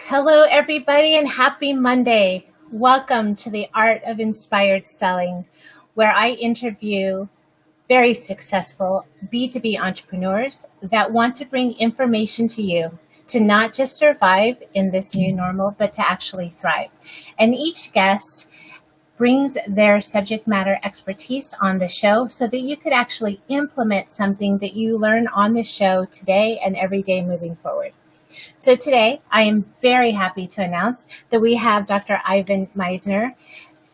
Hello, everybody, and happy Monday. Welcome to the Art of Inspired Selling, where I interview very successful B2B entrepreneurs that want to bring information to you to not just survive in this new normal, but to actually thrive. And each guest brings their subject matter expertise on the show so that you could actually implement something that you learn on the show today and every day moving forward. So today, I am very happy to announce that we have Dr. Ivan Misner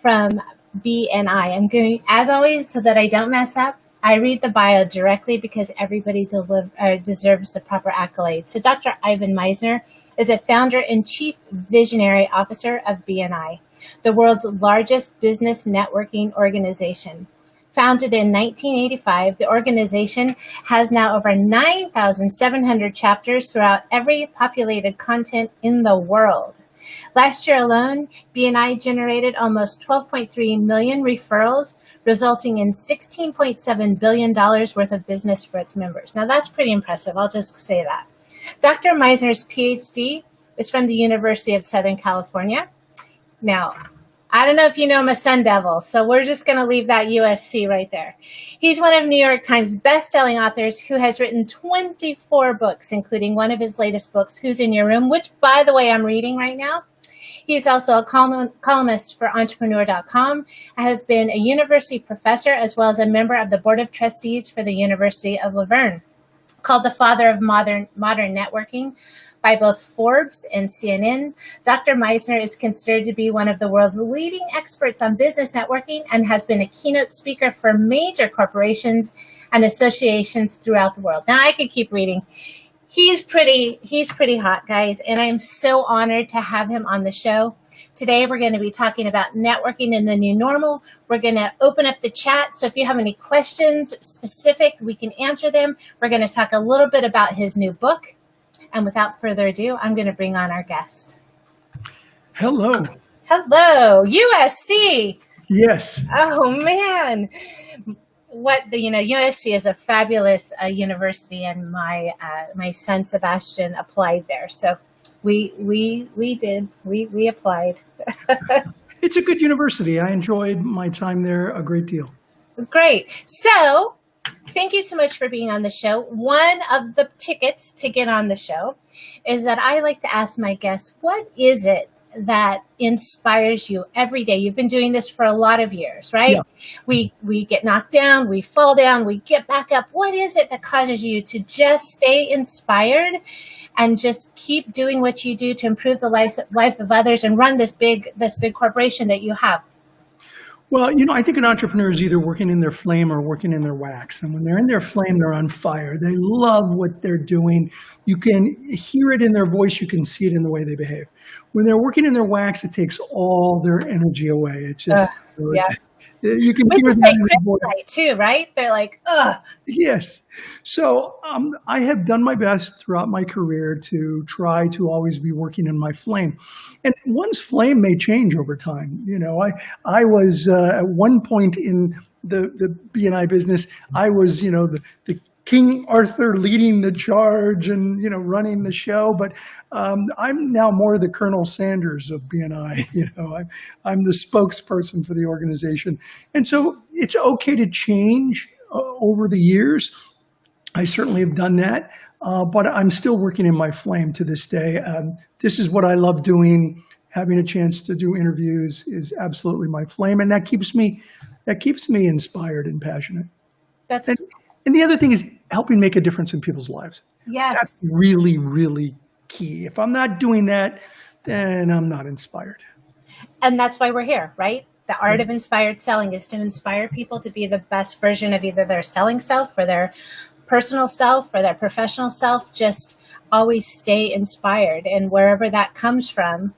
from BNI. I'm going, as always, so that I don't mess up, I read the bio directly because everybody deserves the proper accolades. So Dr. Ivan Misner is a founder and chief visionary officer of BNI, the world's largest business networking organization. Founded in 1985, the organization has now over 9,700 chapters throughout every populated continent in the world. Last year alone, BNI generated almost 12.3 million referrals, resulting in $16.7 billion worth of business for its members. Now, that's pretty impressive. I'll just say that. Dr. Misner's PhD is from the University of Southern California. Now, I don't know if you know I'm a Sun Devil, so we're just going to leave that USC right there. He's one of New York Times best-selling authors who has written 24 books, including one of his latest books, Who's in Your Room, which, by the way, I'm reading right now. He's also a columnist for Entrepreneur.com, has been a university professor as well as a member of the Board of Trustees for the University of Laverne. Called the father of modern networking by both Forbes and CNN, Dr. Misner is considered to be one of the world's leading experts on business networking and has been a keynote speaker for major corporations and associations throughout the world. Now, I could keep reading. He's pretty hot, guys, and I'm so honored to have him on the show. Today, we're going to be talking about networking in the new normal. We're going to open up the chat, so if you have any questions specific, we can answer them. We're going to talk a little bit about his new book. And without further ado, I'm going to bring on our guest. Hello. Hello, USC. Yes. Oh, man. USC is a fabulous university, and my son Sebastian applied there. So we applied. It's a good university. I enjoyed my time there a great deal. Great. So thank you so much for being on the show. One of the tickets to get on the show is that I like to ask my guests, what is it that inspires you every day? You've been doing this for a lot of years, right? Yeah. We get knocked down, we fall down, we get back up. What is it that causes you to just stay inspired and just keep doing what you do to improve the life of others and run this big corporation that you have? Well, I think an entrepreneur is either working in their flame or working in their wax. And when they're in their flame, they're on fire. They love what they're doing. You can hear it in their voice. You can see it in the way they behave. When they're working in their wax, it takes all their energy away. It's just, you can hear that in their voice too, right? They're like, ugh. Yes. So I have done my best throughout my career to try to always be working in my flame. And one's flame may change over time. I was at one point in the BNI business, I was, the King Arthur leading the charge and, running the show. But I'm now more the Colonel Sanders of BNI. I'm the spokesperson for the organization. And so it's okay to change over the years. I certainly have done that, but I'm still working in my flame to this day. This is what I love doing. Having a chance to do interviews is absolutely my flame, and that keeps me inspired and passionate. And the other thing is helping make a difference in people's lives. Yes, that's really, really key. If I'm not doing that, then I'm not inspired. And that's why we're here, right? The art of inspired selling is to inspire people to be the best version of either their selling self or their personal self or their professional self. Just always stay inspired. And wherever that comes from,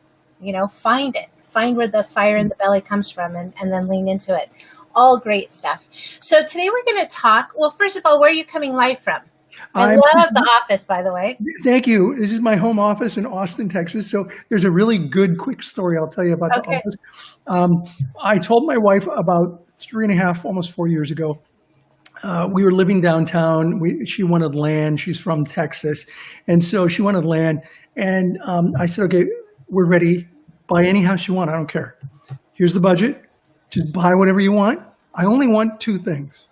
find it. Find where the fire in the belly comes from and then lean into it. All great stuff. So today we're going to talk, well, first of all, where are you coming live from? I love the office, by the way. Thank you. This is my home office in Austin, Texas. So there's a really good, quick story I'll tell you about the office. I told my wife about 3.5, almost 4 years ago, we were living downtown. She wanted land. She's from Texas. And so she wanted land. And I said, okay, we're ready. Buy any house you want. I don't care. Here's the budget. Just buy whatever you want. I only want two things.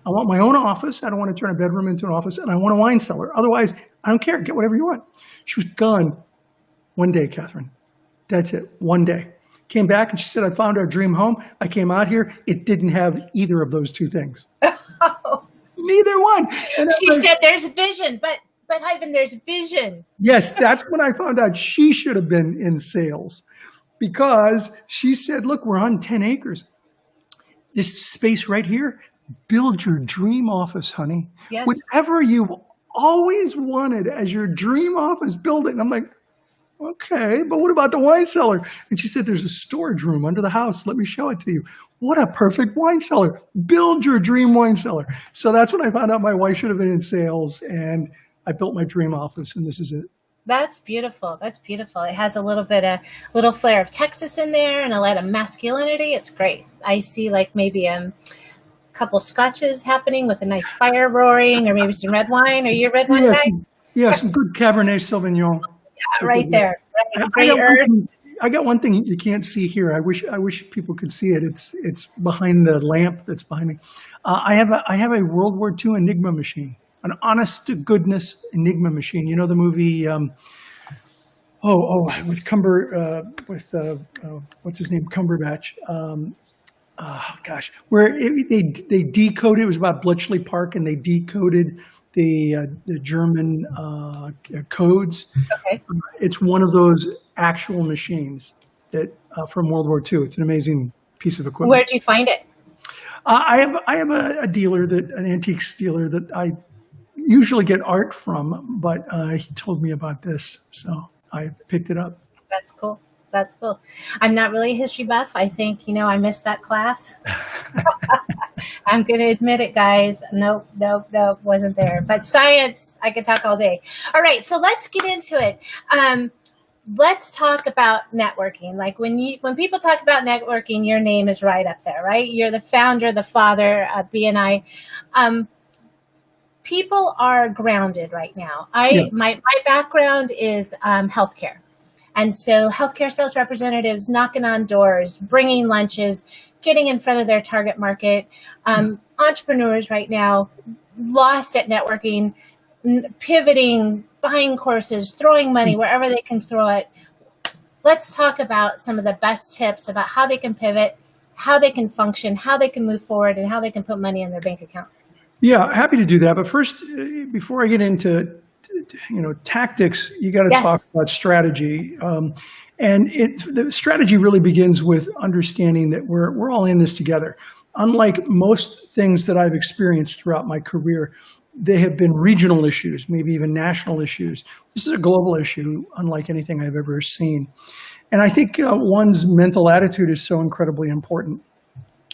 I want my own office. I don't want to turn a bedroom into an office. And I want a wine cellar. Otherwise, I don't care. Get whatever you want. She was gone one day, Catherine. That's it. One day. Came back and she said, I found our dream home. I came out here. It didn't have either of those two things. Neither one. And she said there's vision, but Ivan, there's vision. Yes, that's when I found out she should have been in sales, because she said, look, we're on 10 acres. This space right here, build your dream office, honey. Yes. Whatever you've always wanted as your dream office, build it. And I'm like, okay, but what about the wine cellar? And she said, there's a storage room under the house. Let me show it to you. What a perfect wine cellar. Build your dream wine cellar. So that's when I found out my wife should have been in sales, and I built my dream office, and this is it. That's beautiful. That's beautiful. It has a little flair of Texas in there and a lot of masculinity. It's great. I see like maybe a couple scotches happening with a nice fire roaring, or maybe some red wine. Are you a red wine guy? Yeah, some good Cabernet Sauvignon. Yeah, right there. Right. Great herbs. I got one thing you can't see here. I wish people could see it. It's behind the lamp that's behind me. I have a World War II Enigma machine, an honest to goodness Enigma machine. You know the movie? With what's his name? Cumberbatch. Where they decoded. It was about Bletchley Park, and they decoded the German codes. Okay. It's one of those actual machines that from World War II. It's an amazing piece of equipment. Where did you find it? I have a dealer, an antiques dealer that I usually get art from, but he told me about this, so I picked it up. That's cool. That's cool. I'm not really a history buff. I think, I missed that class. I'm going to admit it, guys. Nope, wasn't there. But science, I could talk all day. All right, so let's get into it. Let's talk about networking. Like when people talk about networking, your name is right up there, right? You're the founder, the father of BNI. People are grounded right now. My background is healthcare. And so healthcare sales representatives knocking on doors, bringing lunches, getting in front of their target market. Entrepreneurs right now lost at networking, pivoting, buying courses, throwing money wherever they can throw it. Let's talk about some of the best tips about how they can pivot, how they can function, how they can move forward, and how they can put money in their bank account. Yeah, happy to do that. But first, before I get into tactics, you got to talk about strategy. And the strategy really begins with understanding that we're all in this together. Unlike most things that I've experienced throughout my career, they have been regional issues, maybe even national issues. This is a global issue, unlike anything I've ever seen. And I think one's mental attitude is so incredibly important.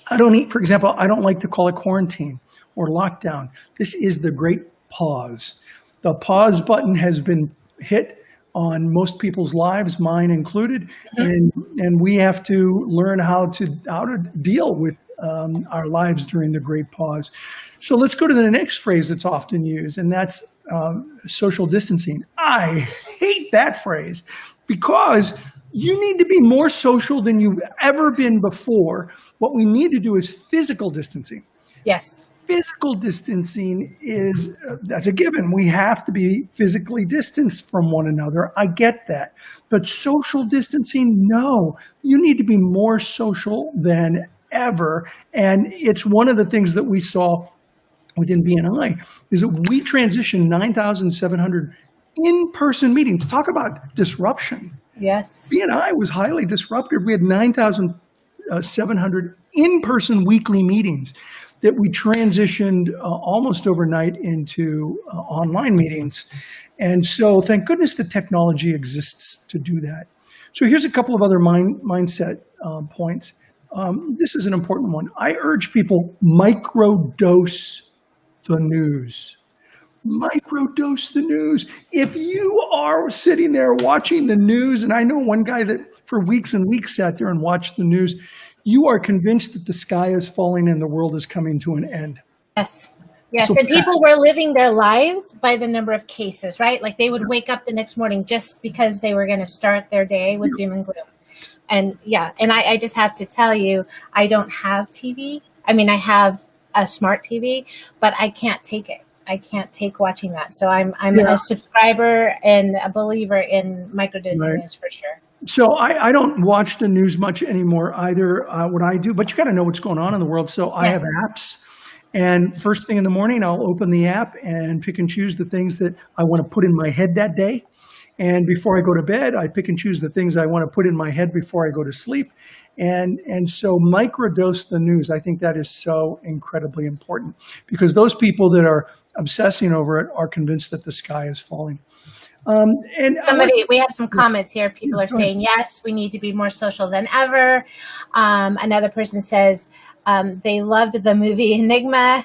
For example, I don't like to call it quarantine or lockdown. This is the great pause. The pause button has been hit on most people's lives, mine included, and we have to learn how to deal with our lives during the great pause. So let's go to the next phrase that's often used, and that's social distancing. I hate that phrase because you need to be more social than you've ever been before. What we need to do is physical distancing. Yes. Physical distancing that's a given. We have to be physically distanced from one another. I get that. But social distancing, no. You need to be more social than ever. And it's one of the things that we saw within BNI is that we transitioned 9,700 in-person meetings. Talk about disruption. Yes. BNI was highly disruptive. We had 9,700 in-person weekly meetings that we transitioned almost overnight into online meetings. And so thank goodness the technology exists to do that. So here's a couple of other mindset points. This is an important one. I urge people microdose the news. Microdose the news. If you are sitting there watching the news, and I know one guy that for weeks and weeks sat there and watched the news, you are convinced that the sky is falling and the world is coming to an end. Yes. Yes, So and people were living their lives by the number of cases, right? Like they would wake up the next morning just because they were going to start their day with doom and gloom. And yeah, and I just have to tell you, I don't have TV. I mean, I have a smart TV, but I can't take it. I can't take watching that. So I'm yeah, a subscriber and a believer in microdosing right. news for sure. So I don't watch the news much anymore either. What I do, but you got to know what's going on in the world. So I have Yes. apps, and first thing in the morning, I'll open the app and pick and choose the things that I want to put in my head that day. And before I go to bed, I pick and choose the things I want to put in my head before I go to sleep. And so microdose the news. I think that is so incredibly important because those people that are obsessing over it are convinced that the sky is falling. And We have some comments here. People are saying, yes, we need to be more social than ever. Another person says they loved the movie Enigma.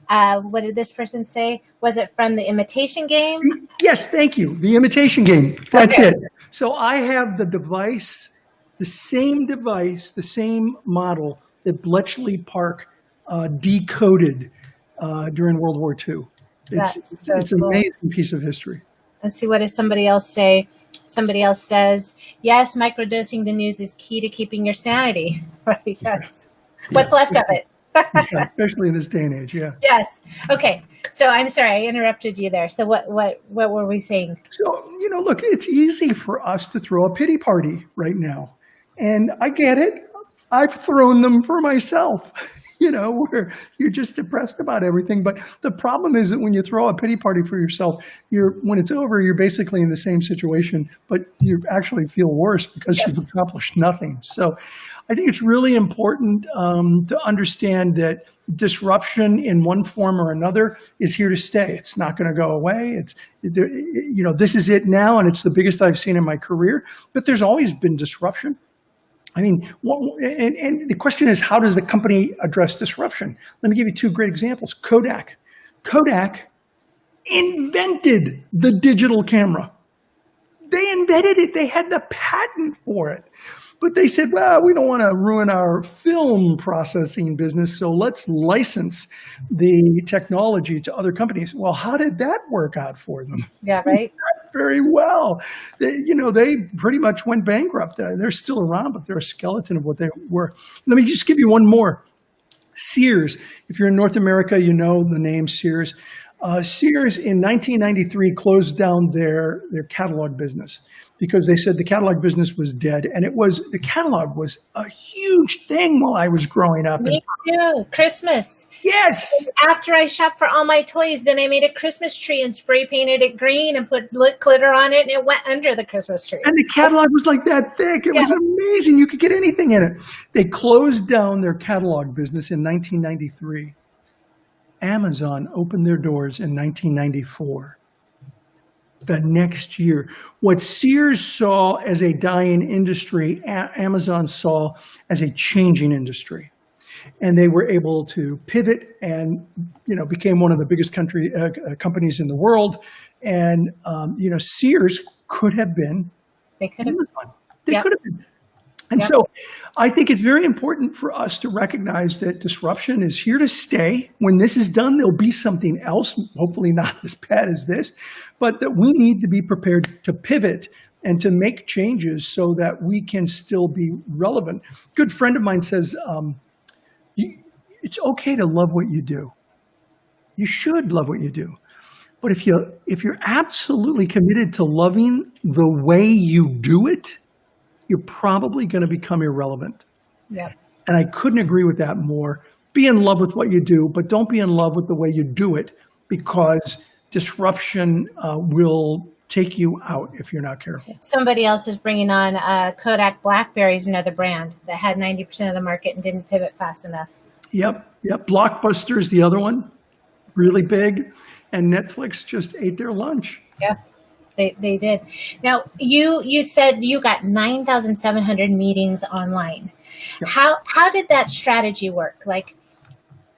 What did this person say? Was it from The Imitation Game? Yes, thank you. The Imitation Game. That's Okay. it. So I have the device, the same model that Bletchley Park decoded during World War II. That's so It's an cool. amazing piece of history. Let's see, what does somebody else say? Somebody else says, yes, microdosing the news is key to keeping your sanity. Right, yes. What's left of it? Yeah, especially in this day and age, yeah. Yes. Okay. So I'm sorry, I interrupted you there. So what were we saying? So, look, it's easy for us to throw a pity party right now. And I get it. I've thrown them for myself, where you're just depressed about everything. But the problem is that when you throw a pity party for yourself, when it's over, you're basically in the same situation, but you actually feel worse because Yes. you've accomplished nothing. So I think it's really important to understand that disruption in one form or another is here to stay. It's not going to go away. This is it now, and it's the biggest I've seen in my career. But there's always been disruption. I mean, and the question is, how does the company address disruption? Let me give you two great examples. Kodak invented the digital camera. They invented it. They had the patent for it. But they said, well, we don't want to ruin our film processing business, so let's license the technology to other companies. Well, how did that work out for them? Yeah, right. Not very well. They pretty much went bankrupt. They're still around, but they're a skeleton of what they were. Let me just give you one more. Sears. If you're in North America, you know the name Sears. Sears in 1993 closed down their catalog business because they said the catalog business was dead, and the catalog was a huge thing while I was growing up. Me too. Christmas. Yes. After I shopped for all my toys, then I made a Christmas tree and spray painted it green and put glitter on it, and it went under the Christmas tree. And the catalog was like that thick. It was amazing. You could get anything in it. They closed down their catalog business in 1993. Amazon opened their doors in 1994. The next year. What Sears saw as a dying industry, Amazon saw as a changing industry. And they were able to pivot and, became one of the biggest companies in the world. And, Sears could have been Amazon. They could have been. And so I think it's very important for us to recognize that disruption is here to stay. When this is done, there'll be something else, hopefully not as bad as this, but that we need to be prepared to pivot and to make changes so that we can still be relevant. A good friend of mine says, it's okay to love what you do. You should love what you do. But if you're absolutely committed to loving the way you do it, you're probably going to become irrelevant. Yeah. And I couldn't agree with that more. Be in love with what you do, but don't be in love with the way you do it, because disruption will take you out if you're not careful. Somebody else is bringing on Kodak BlackBerry is another brand that had 90% of the market and didn't pivot fast enough. Yep. Blockbuster is the other one, really big, and Netflix just ate their lunch. Yeah. They did. Now, you said you got 9,700 meetings online. Yep. How did that strategy work? Like,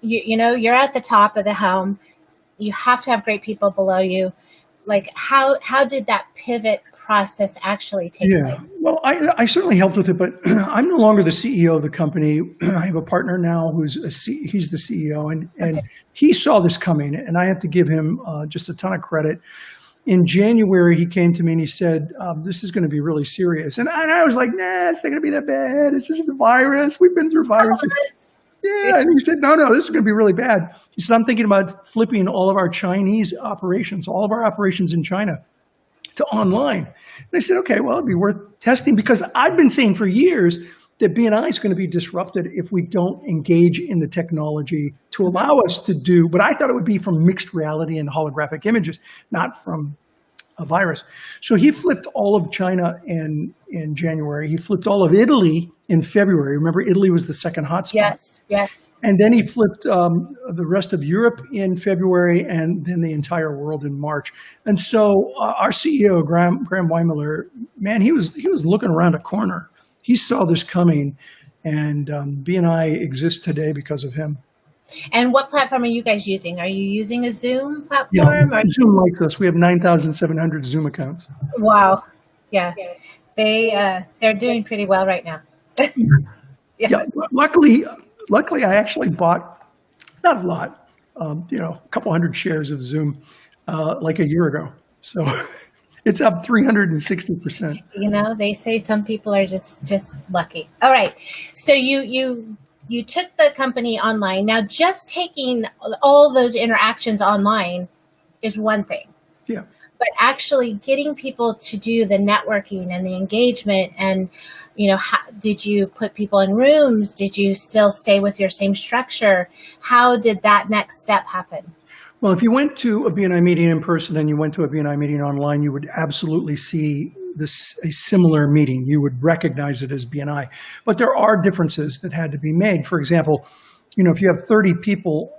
you're at the top of the helm. You have to have great people below you. Like, how did that pivot process actually take Yeah, place? well, I certainly helped with it, but I'm no longer the CEO of the company. I have a partner now he's the CEO, and Okay. he saw this coming, and I have to give him just a ton of credit. In January, he came to me and he said, "This is going to be really serious," and I was like, "Nah, it's not going to be that bad. It's just the virus. We've been through viruses." Yeah, and he said, "No, this is going to be really bad." He said, "I'm thinking about flipping all of our Chinese operations, all of our operations in China, to online." And I said, okay, well, it'd be worth testing because I've been saying for years that BNI is going to be disrupted if we don't engage in the technology to allow us to do, but I thought it would be from mixed reality and holographic images, not from a virus. So he flipped all of China in January. He flipped all of Italy in February. Remember, Italy was the second hotspot. Yes. And then he flipped the rest of Europe in February and then the entire world in March. And so our CEO, Graham Weimiller, man, he was looking around a corner. He saw this coming, and BNI exists today because of him. And what platform are you guys using? Are you using a Zoom Yeah, platform? Or Zoom likes us. We have 9,700 Zoom accounts. wow, yeah, they're doing pretty well right now. Yeah, luckily, I actually bought, not a lot, a couple hundred shares of Zoom like a year ago. So it's up 360%. They say some people are just lucky. All right, so you took the company online. Now, just taking all those interactions online is one thing. Yeah. But actually getting people to do the networking and the engagement and, did you put people in rooms? Did you still stay with your same structure? How did that next step happen? Well, if you went to a BNI meeting in person and you went to a BNI meeting online, you would absolutely see a similar meeting. You would recognize it as BNI. But there are differences that had to be made. For example, if you have 30 people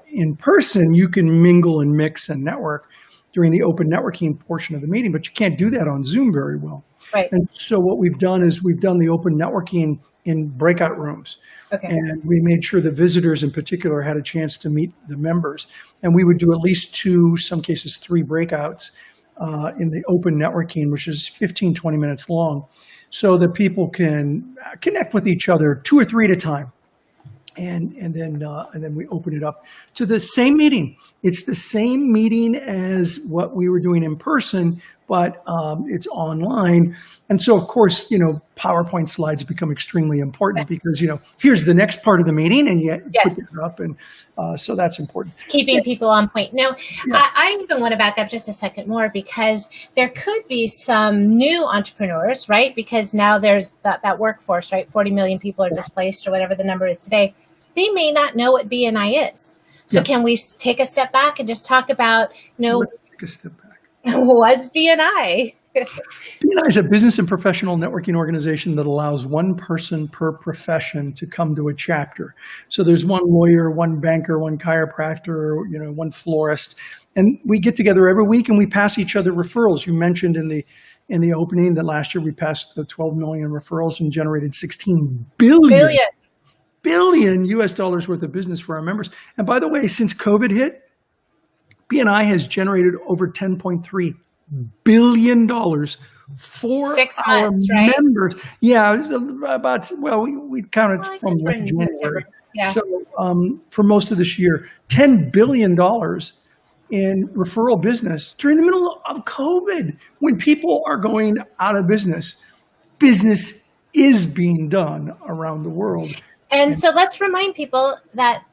in person, you can mingle and mix and network during the open networking portion of the meeting, but you can't do that on Zoom very well. Right. And so what we've done is we've done the open networking in breakout rooms. Okay. And we made sure the visitors in particular had a chance to meet the members. And we would do at least 2, some cases 3 breakouts in the open networking, which is 15, 20 minutes long, so that people can connect with each other 2 or 3 at a time. And then we open it up to the same meeting. It's the same meeting as what we were doing in person, but it's online. And so, of course, PowerPoint slides become extremely important because, here's the next part of the meeting, and you put it up, and so that's important. It's keeping people on point. Now, I even want to back up just a second more because there could be some new entrepreneurs, right? Because now there's that workforce, right? 40 million people are displaced or whatever the number is today. They may not know what BNI is. So can we take a step back and just talk about, Let's take a step back. What's BNI? BNI is a business and professional networking organization that allows one person per profession to come to a chapter. So there's one lawyer, one banker, one chiropractor, one florist, and we get together every week and we pass each other referrals. You mentioned in the opening that last year we passed the 12 million referrals and generated 16 billion US dollars worth of business for our members. And by the way, since COVID hit, BNI has generated over $10.3 billion for 6 our months, right? members. Yeah, we counted from late January. Yeah. So for most of this year, $10 billion in referral business during the middle of COVID, when people are going out of business. Business is being done around the world. And so let's remind people that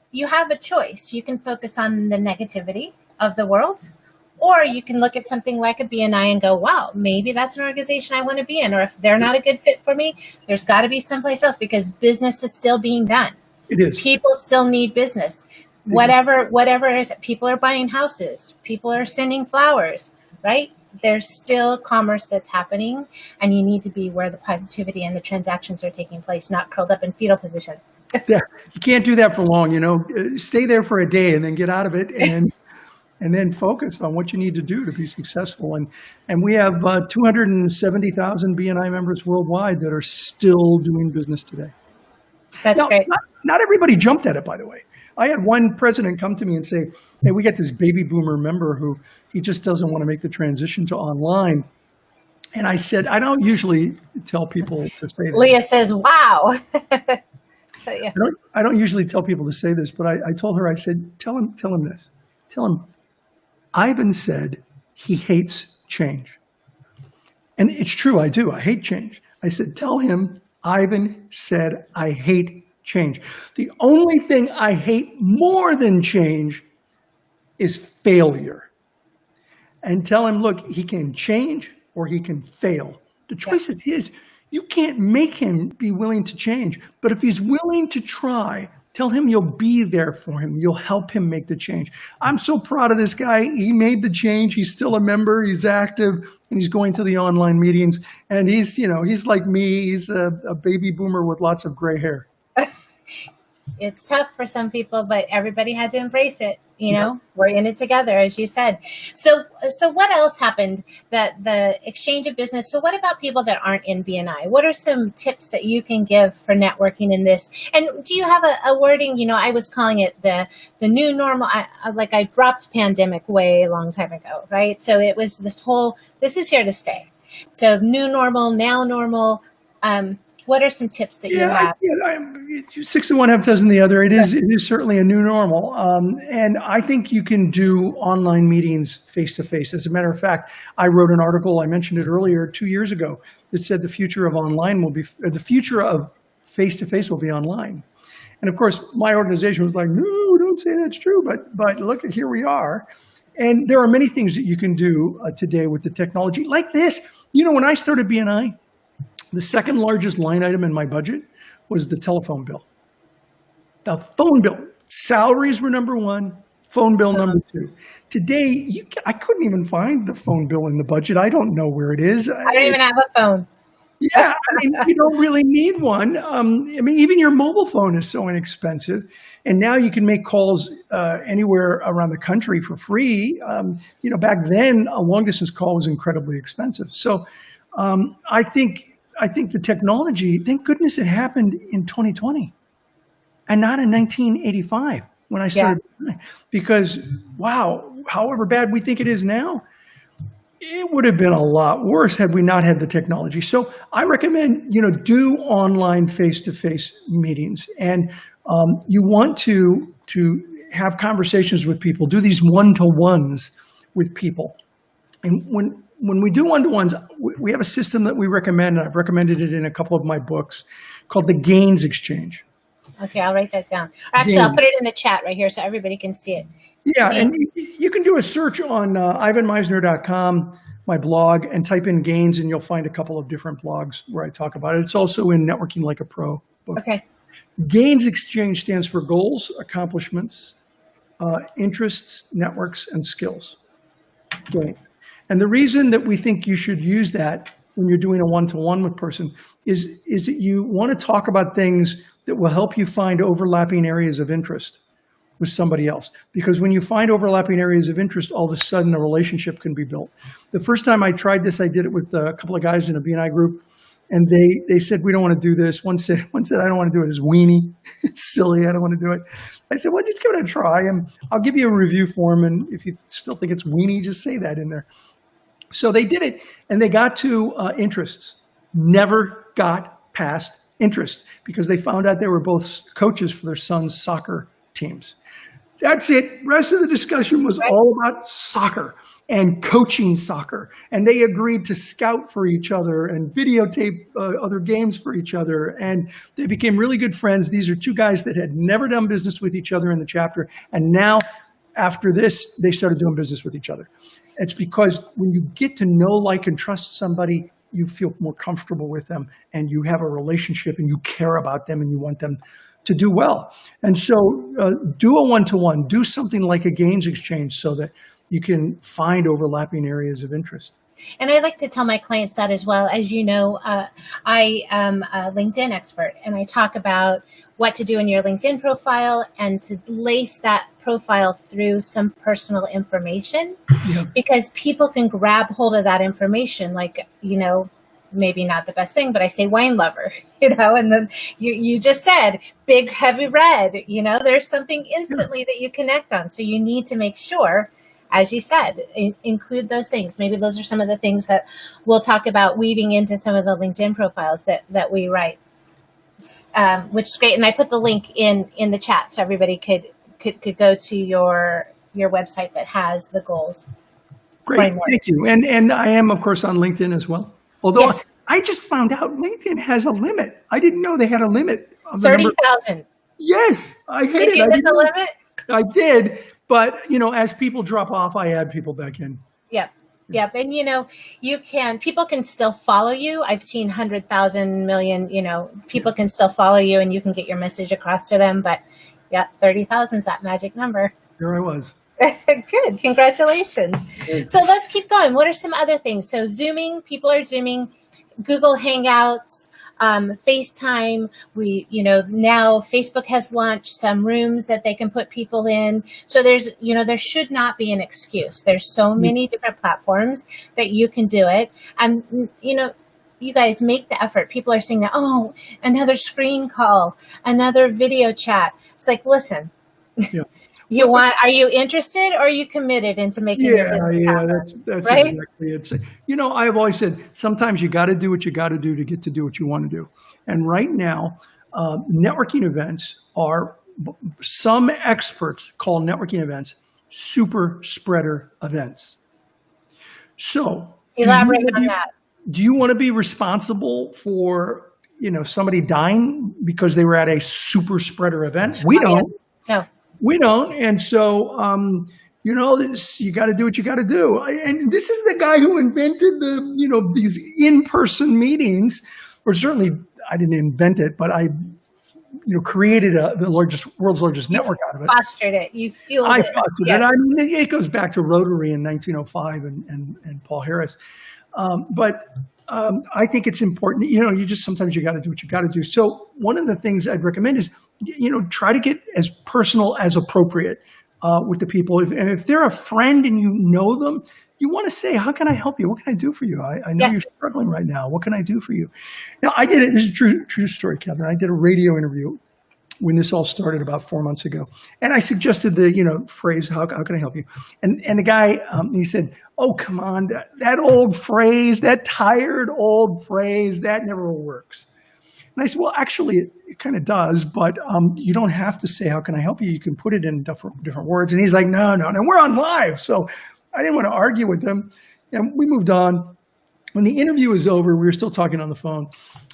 you have a choice. You can focus on the negativity of the world, or you can look at something like a BNI and go, wow, maybe that's an organization I want to be in. Or if they're not a good fit for me, there's got to be someplace else because business is still being done. It is. People still need business. Whatever is it. People are buying houses. People are sending flowers, right? There's still commerce that's happening, and you need to be where the positivity and the transactions are taking place, not curled up in fetal position. Yeah, you can't do that for long, Stay there for a day and then get out of it and then focus on what you need to do to be successful. And we have 270,000 BNI members worldwide that are still doing business today. That's great. Not everybody jumped at it, by the way. I had one president come to me and say, hey, we got this baby boomer member who he just doesn't want to make the transition to online. And I said, I don't usually tell people to say this. Leah says, wow. So, yeah. I don't usually tell people to say this, but I told her, I said, tell him this. Tell him, Ivan said he hates change. And it's true, I do. I hate change. I said, tell him, Ivan said, I hate change. The only thing I hate more than change is failure. And tell him, look, he can change or he can fail. The choice is his. You can't make him be willing to change. But if he's willing to try, tell him you'll be there for him. You'll help him make the change. I'm so proud of this guy. He made the change. He's still a member. He's active. And he's going to the online meetings. And he's, he's like me. He's a baby boomer with lots of gray hair. It's tough for some people, but everybody had to embrace it. We're in it together, as you said. So what else happened? The exchange of business. So what about people that aren't in BNI? What are some tips that you can give for networking in this? And do you have a wording? I was calling it the new normal. I dropped pandemic way a long time ago, right? So it was this is here to stay. So new normal, now normal. What are some tips that you have? 6 of one, half dozen the other. It is certainly a new normal. And I think you can do online meetings face-to-face. As a matter of fact, I wrote an article, I mentioned it earlier, 2 years ago, that said the future of face-to-face will be online. And of course, my organization was like, no, don't say that's true. But look, here we are. And there are many things that you can do today with the technology like this. When I started BNI, the second largest line item in my budget was the telephone bill. The phone bill. Salaries were number one, phone bill number two. Today, I couldn't even find the phone bill in the budget. I don't know where it is. I don't even have a phone. Yeah, you don't really need one. Even your mobile phone is so inexpensive. And now you can make calls anywhere around the country for free. Back then, a long-distance call was incredibly expensive. So I think the technology, thank goodness it happened in 2020 and not in 1985 when I started. Yeah. Because, wow, however bad we think it is now, it would have been a lot worse had we not had the technology. So I recommend, do online face-to-face meetings. And you want to have conversations with people, do these one-to-ones with people. And when we do one-to-ones, we have a system that we recommend, and I've recommended it in a couple of my books, called the Gains Exchange. Okay, I'll write that down. Actually, I'll put it in the chat right here so everybody can see it. Yeah, and you can do a search on ivanmisner.com, my blog, and type in Gains, and you'll find a couple of different blogs where I talk about it. It's also in Networking Like a Pro book. Okay. Gains Exchange stands for goals, accomplishments, interests, networks, and skills. Gain. And the reason that we think you should use that when you're doing a one-to-one with a person is that you want to talk about things that will help you find overlapping areas of interest with somebody else. Because when you find overlapping areas of interest, all of a sudden a relationship can be built. The first time I tried this, I did it with a couple of guys in a BNI group, and they said, we don't want to do this. One said, I don't want to do it. It's weenie. It's silly. I don't want to do it. I said, well, just give it a try, and I'll give you a review form, and if you still think it's weenie, just say that in there. So they did it, and they got to interests. Never got past interest because they found out they were both coaches for their son's soccer teams. That's it. Rest of the discussion was all about soccer and coaching soccer. And they agreed to scout for each other and videotape other games for each other. And they became really good friends. These are two guys that had never done business with each other in the chapter. And now, after this, they started doing business with each other. It's because when you get to know, like, and trust somebody, you feel more comfortable with them and you have a relationship and you care about them and you want them to do well. And so do a one-to-one, do something like a gains exchange so that you can find overlapping areas of interest. And I like to tell my clients that as well. As you know, I am a LinkedIn expert, and I talk about what to do in your LinkedIn profile and to lace that profile through some personal information, because people can grab hold of that information, like, maybe not the best thing, but I say wine lover, and then you just said big, heavy red, there's something instantly that you connect on. So you need to make sure as you said, include those things. Maybe those are some of the things that we'll talk about weaving into some of the LinkedIn profiles that we write, which is great. And I put the link in the chat so everybody could go to your website that has the goals. Great, thank you. And I am, of course, on LinkedIn as well. Although yes. I just found out LinkedIn has a limit. I didn't know they had a limit of 30,000. Yes, I hit it. Did you hit the limit? I did, but as people drop off, I add people back in. Yep. Yep. And people can still follow you. I've seen 100,000 million, people can still follow you and you can get your message across to them. But yeah, 30,000 is that magic number. There I was. Good. Congratulations. So let's keep going. What are some other things? So Zooming, people are Zooming, Google Hangouts, FaceTime. Now Facebook has launched some rooms that they can put people in. So there should not be an excuse. There's so many different platforms that you can do it. And, you guys make the effort. People are saying that, oh, another screen call, another video chat. It's like, listen, yeah. Are you interested or are you committed into making your business happen? That's right? Exactly it. I've always said, sometimes you got to do what you got to do to get to do what you want to do. And right now, networking events are, some experts call networking events super spreader events. So elaborate on that. Do you want to be responsible for, somebody dying because they were at a super spreader event? We don't. Yes. No. We don't. And so, you got to do what you got to do. And this is the guy who invented these in-person meetings, or certainly I didn't invent it, but I, created the world's largest network out of it. Fostered it. You fueled it. I fostered it. I mean, it goes back to Rotary in 1905 and Paul Harris. I think it's important, sometimes you got to do what you got to do. So one of the things I'd recommend is, try to get as personal as appropriate with the people. If they're a friend and you know them, you want to say, how can I help you? What can I do for you? I know you're struggling right now. What can I do for you? Now, I did it. This is a true story, Catherine. I did a radio interview when this all started about 4 months ago. And I suggested the, phrase, how can I help you? And the guy, he said, oh, come on, that old phrase, that tired old phrase, that never works. And I said, well, actually, it kind of does, but you don't have to say, how can I help you? You can put it in different words. And he's like, no, and we're on live. So I didn't want to argue with him. And we moved on. When the interview was over, we were still talking on the phone.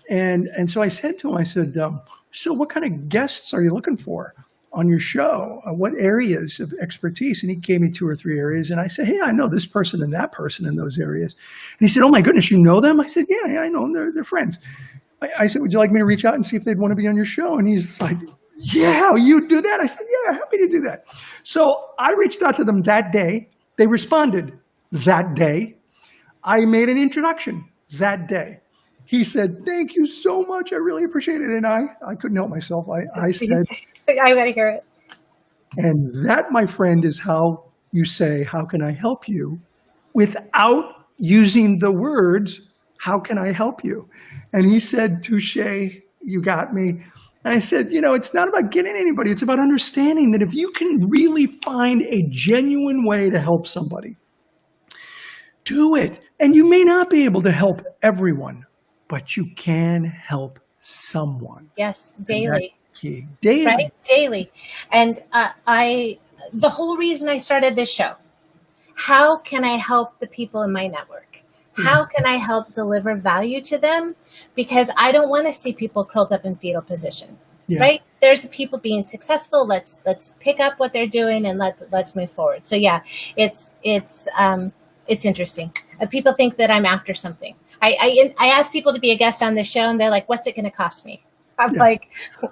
And so I said to him, so what kind of guests are you looking for on your show? What areas of expertise? And he gave me 2 or 3 areas. And I said, hey, I know this person and that person in those areas. And he said, oh my goodness, you know them? I said, yeah, I know them. They're friends. I said, would you like me to reach out and see if they'd want to be on your show? And he's like, yeah, you do that? I said, yeah, happy to do that. So I reached out to them that day. They responded that day. I made an introduction that day. He said, thank you so much. I really appreciate it. And I couldn't help myself. I said, I got to hear it. And that, my friend, is how you say, how can I help you? Without using the words, how can I help you? And he said, touche, you got me. And I said, it's not about getting anybody. It's about understanding that if you can really find a genuine way to help somebody, do it. And you may not be able to help everyone, but you can help someone. Yes, daily. Key. Daily. Right? Daily. And the whole reason I started this show, how can I help the people in my network? How can I help deliver value to them? Because I don't want to see people curled up in fetal position, right? There's people being successful. Let's pick up what they're doing and let's move forward. So yeah, it's interesting. People think that I'm after something. I ask people to be a guest on this show, and they're like, "What's it going to cost me?" I'm like, well,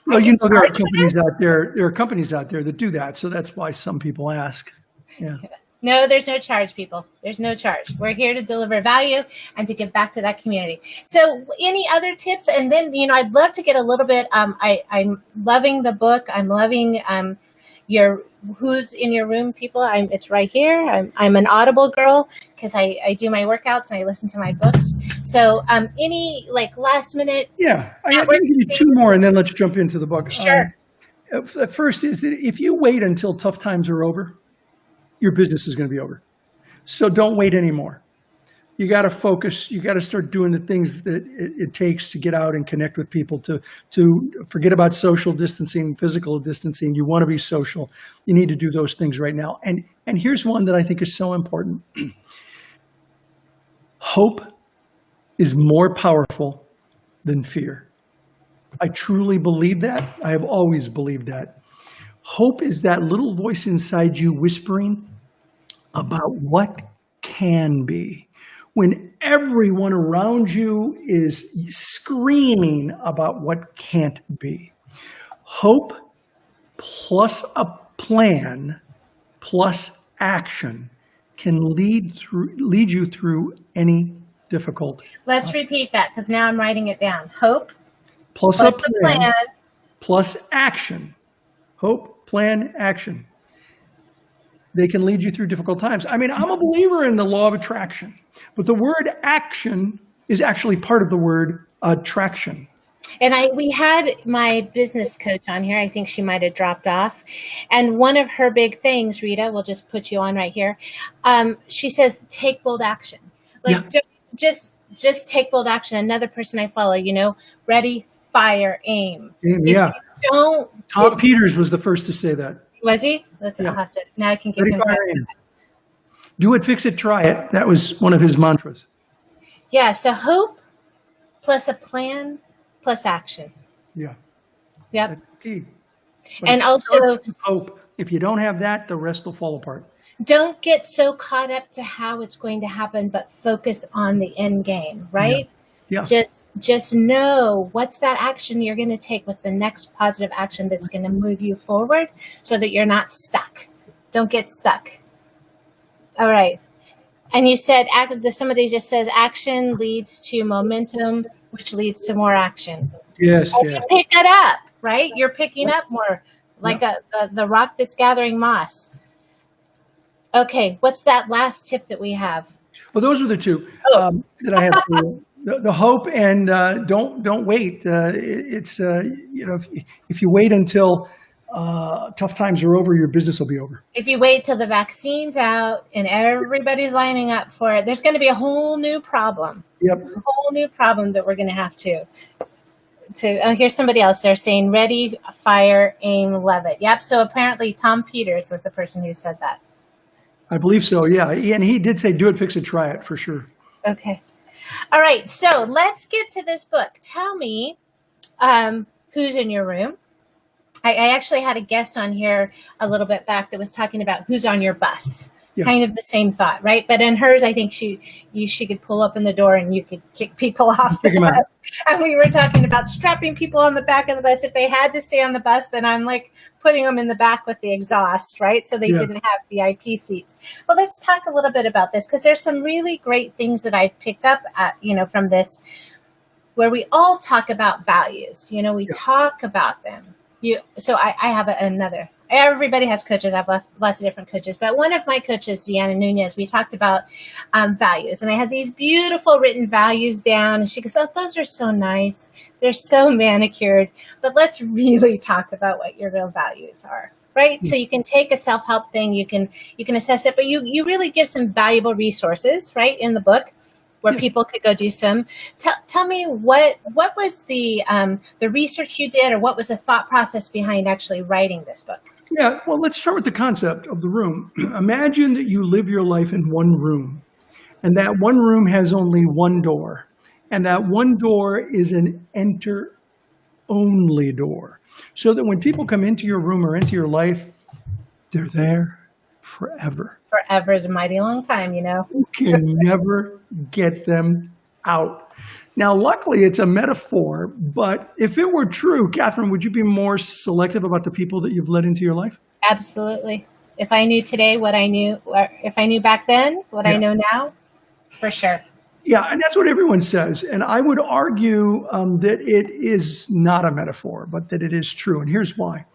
there are companies out there. There are companies out there that do that. So that's why some people ask. Yeah. No, there's no charge, people. There's no charge. We're here to deliver value and to give back to that community. So any other tips? And then, I'd love to get a little bit, I'm loving the book. I'm loving your Who's in Your Room, people. It's right here. I'm an Audible girl because I do my workouts and I listen to my books. So any last minute? Yeah, I'm going to give you 2 more and then let's jump into the book. Sure. First is that if you wait until tough times are over, your business is going to be over. So don't wait anymore. You got to focus. You got to start doing the things that it takes to get out and connect with people, to forget about social distancing, physical distancing. You want to be social. You need to do those things right now. And here's one that I think is so important. Hope is more powerful than fear. I truly believe that. I have always believed that. Hope is that little voice inside you whispering about what can be, when everyone around you is screaming about what can't be. Hope plus a plan plus action can lead you through any difficult. Let's repeat that, because now I'm writing it down. Hope plus a plan plus action. Hope, plan, action. They can lead you through difficult times. I mean, I'm a believer in the law of attraction, but the word action is actually part of the word attraction. And we had my business coach on here. I think she might have dropped off. And one of her big things, Rita, we'll just put you on right here. She says, take bold action. Like, just take bold action. Another person I follow, ready, fire, aim. Yeah. Tom Peters was the first to say that. Was he? I'll have to, now I can give him back. Do it, fix it, try it. That was one of his mantras. Yeah, so hope plus a plan plus action. Yeah. Yep. That's key. But and also hope. If you don't have that, the rest will fall apart. Don't get so caught up to how it's going to happen, but focus on the end game, right? Yeah. Just know what's that action you're going to take. What's the next positive action that's going to move you forward so that you're not stuck. Don't get stuck. All right. And you said, somebody just says action leads to momentum, which leads to more action. Yes. And you pick it up, right? You're picking up more, like the rock that's gathering moss. Okay. What's that last tip that we have? Well, those are the two that I have for you. The hope and don't wait. It's if you wait until tough times are over, your business will be over. If you wait till the vaccine's out and everybody's lining up for it, there's going to be a whole new problem. Yep. A whole new problem that we're going to have to. Here's somebody else. They're saying ready, fire, aim, love it. Yep. So apparently Tom Peters was the person who said that. I believe so. Yeah, and he did say, "Do it, fix it, try it," for sure. Okay. All right, so let's get to this book. Tell me who's in your room. I actually had a guest on here a little bit back that was talking about who's on your bus. Yeah. Kind of the same thought, right? But in hers, I think she could pull open the door and you could kick people off the bus. And we were talking about strapping people on the back of the bus. If they had to stay on the bus, then I'm like putting them in the back with the exhaust, right? So they didn't have VIP seats. Well, let's talk a little bit about this, because there's some really great things that I've picked up from this, where we all talk about values. We talk about them. So I have another. Everybody has coaches. I have lots of different coaches. But one of my coaches, Deanna Nunez, we talked about values. And I had these beautiful written values down. And she goes, oh, those are so nice. They're so manicured. But let's really talk about what your real values are. Right? Mm-hmm. So you can take a self-help thing. You can assess it. But you really give some valuable resources, right, in the book, where people could go do some. Tell me what was the research you did, or what was the thought process behind actually writing this book? Yeah, well, let's start with the concept of the room. Imagine that you live your life in one room, and that one room has only one door, and that one door is an enter-only door, so that when people come into your room or into your life, they're there forever. Forever is a mighty long time, You can never get them out. Now, luckily, it's a metaphor, but if it were true, Catherine, would you be more selective about the people that you've let into your life? Absolutely. If I knew today what I knew, or if I knew back then what I know now, for sure. Yeah, and that's what everyone says. And I would argue that it is not a metaphor, but that it is true. And here's why.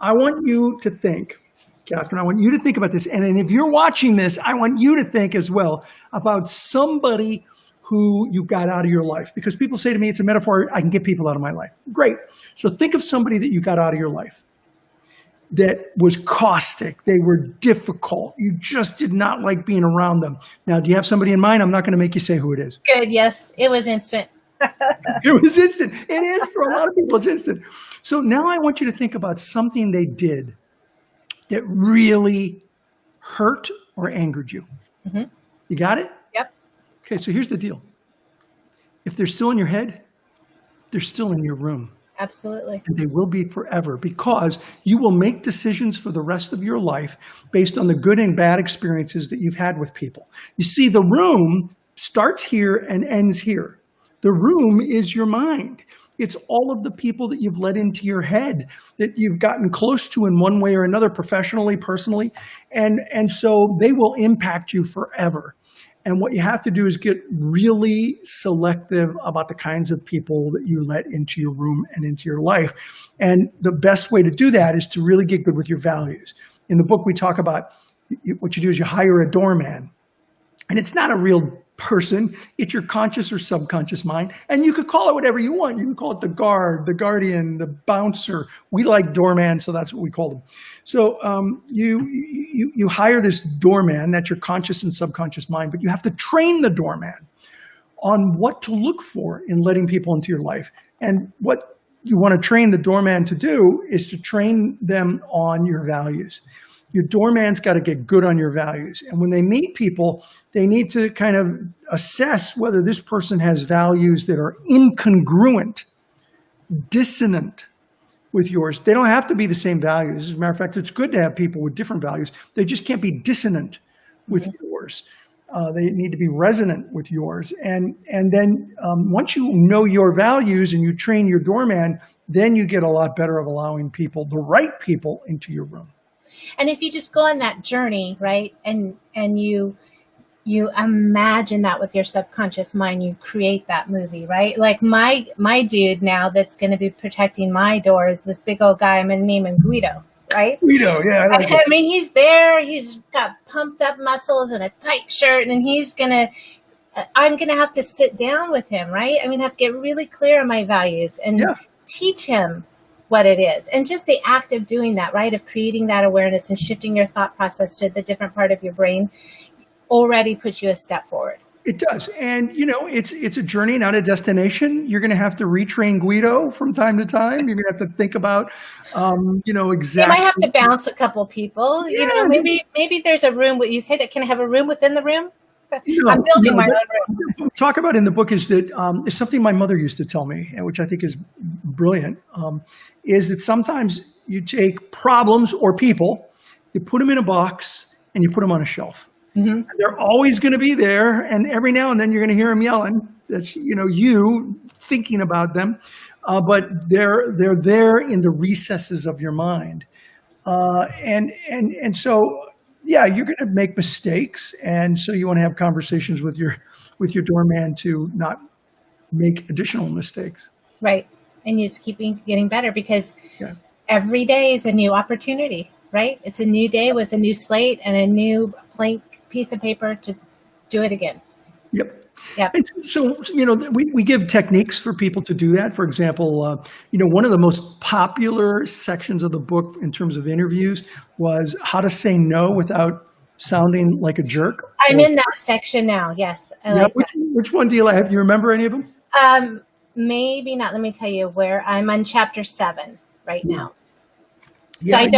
I want you to think, Catherine, I want you to think about this. And if you're watching this, I want you to think as well about somebody who you got out of your life. Because people say to me, it's a metaphor, I can get people out of my life. Great. So think of somebody that you got out of your life. that was caustic. They were difficult. You just did not like being around them. Now, do you have somebody in mind? I'm not going to make you say who it is. Good. Yes, it was instant. It was instant. It is for a lot of people. It's instant. So now I want you to think about something they did that really hurt or angered you. Mm-hmm. You got it? Yep. Okay, so here's the deal. If they're still in your head, they're still in your room. Absolutely. And they will be forever, because you will make decisions for the rest of your life based on the good and bad experiences that you've had with people. You see, the room starts here and ends here. The room is your mind. It's all of the people that you've let into your head, that you've gotten close to in one way or another, professionally, personally. And so they will impact you forever. And what you have to do is get really selective about the kinds of people that you let into your room and into your life. And the best way to do that is to really get good with your values. In the book, we talk about what you do is you hire a doorman. And it's not a real person. It's your conscious or subconscious mind. And you could call it whatever you want. You can call it the guard, the guardian, the bouncer. We like doorman, so that's what we call them. So you hire this doorman. That's your conscious and subconscious mind. But you have to train the doorman on what to look for in letting people into your life. And what you want to train the doorman to do is to train them on your values. Your doorman's got to get good on your values. And when they meet people, they need to kind of assess whether this person has values that are incongruent, dissonant with yours. They don't have to be the same values. As a matter of fact, it's good to have people with different values. They just can't be dissonant with yours. They need to be resonant with yours. And then once you know your values and you train your doorman, then you get a lot better of allowing people, the right people, into your room. And if you just go on that journey, right, and you imagine that with your subconscious mind, you create that movie, right? Like my dude now that's going to be protecting my door is this big old guy. I'm going to name him Guido, right? Guido, yeah. I mean, he's there. He's got pumped up muscles and a tight shirt, and I'm going to have to sit down with him, right? I'm going to have to get really clear on my values and teach him what it is. And just the act of doing that, right, of creating that awareness and shifting your thought process to the different part of your brain already puts you a step forward. It does. And, it's a journey, not a destination. You're going to have to retrain Guido from time to time. You're going to have to think about, exactly. You might have to bounce a couple people. Yeah. Maybe there's a room. You say that can I have a room within the room? I'm building my own room. What we talk about in the book is that is something my mother used to tell me, which I think is brilliant, is that sometimes you take problems or people, you put them in a box, and you put them on a shelf. Mm-hmm. They're always going to be there, and every now and then you're going to hear them yelling. That's you thinking about them, but they're there in the recesses of your mind, and so. Yeah, you're going to make mistakes, and so you want to have conversations with your doorman to not make additional mistakes. Right, and you just keep getting better because every day is a new opportunity. Right, it's a new day with a new slate and a new blank piece of paper to do it again. Yep. Yeah. So, we give techniques for people to do that. For example, one of the most popular sections of the book in terms of interviews was how to say no without sounding like a jerk. I'm in that section now. Yes. I like that. Which one do you like? Do you remember any of them? Maybe not. Let me tell you where I'm on chapter 7 right now. So Yeah, I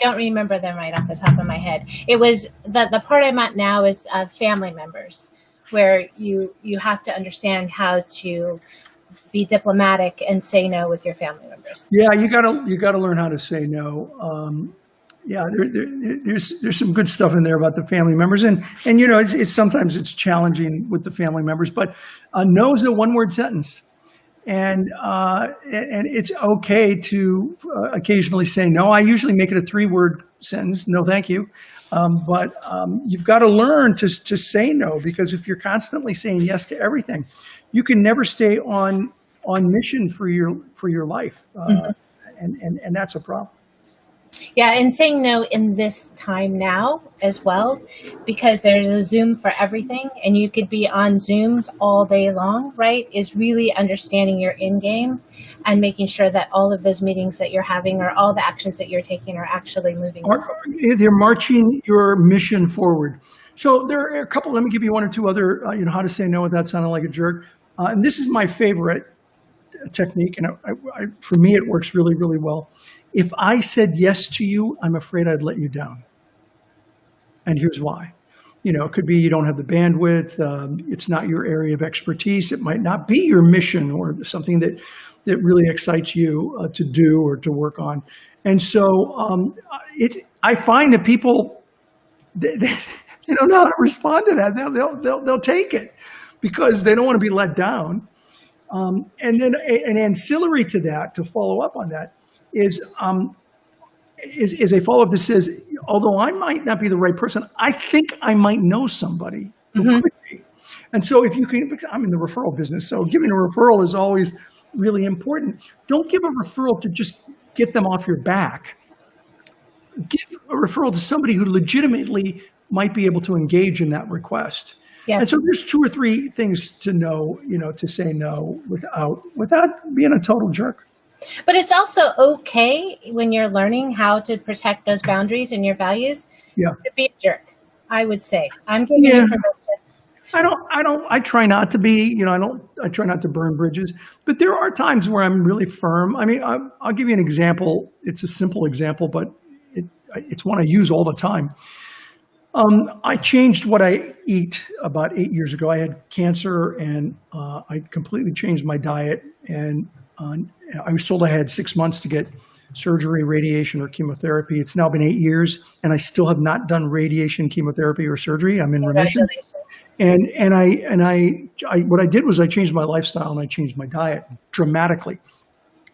don't remember them right off the top of my head. It was the part I'm at now is family members, where you have to understand how to be diplomatic and say no with your family members. Yeah, you gotta learn how to say no. There's some good stuff in there about the family members, and it's sometimes it's challenging with the family members, but no is a one-word sentence, and it's okay to occasionally say no. I usually make it a 3-word sentence. No, thank you. But you've got to learn to say no, because if you're constantly saying yes to everything, you can never stay on mission for your life, and that's a problem. Yeah, and saying no in this time now as well, because there's a Zoom for everything, and you could be on Zooms all day long, right? Is really understanding your in game and making sure that all of those meetings that you're having or all the actions that you're taking are actually moving you forward. They're marching your mission forward. So there are a couple, let me give you one or two other, how to say no without sounding like a jerk. And this is my favorite technique, and for me, it works really, really well. If I said yes to you, I'm afraid I'd let you down. And here's why. It could be you don't have the bandwidth. It's not your area of expertise. It might not be your mission or something that really excites you to do or to work on. And so I find that people, they don't know how to respond to that. They'll take it because they don't want to be let down. And then an ancillary to that, to follow up on that, is a follow-up that says, although I might not be the right person, I think I might know somebody who could be. And so if you can, I'm in the referral business, so giving a referral is always really important. Don't give a referral to just get them off your back. Give a referral to somebody who legitimately might be able to engage in that request. Yes. And so there's 2 or 3 things to know, to say no without being a total jerk. But it's also okay when you're learning how to protect those boundaries and your values to be a jerk, I would say. I'm giving you permission. I try not to be, I try not to burn bridges, but there are times where I'm really firm. I mean, I'll give you an example. It's a simple example, but it's one I use all the time. I changed what I eat about 8 years ago. I had cancer and I completely changed my diet, and I was told I had 6 months to get surgery, radiation, or chemotherapy. It's now been 8 years, and I still have not done radiation, chemotherapy, or surgery. I'm in remission. And what I did was I changed my lifestyle and I changed my diet dramatically.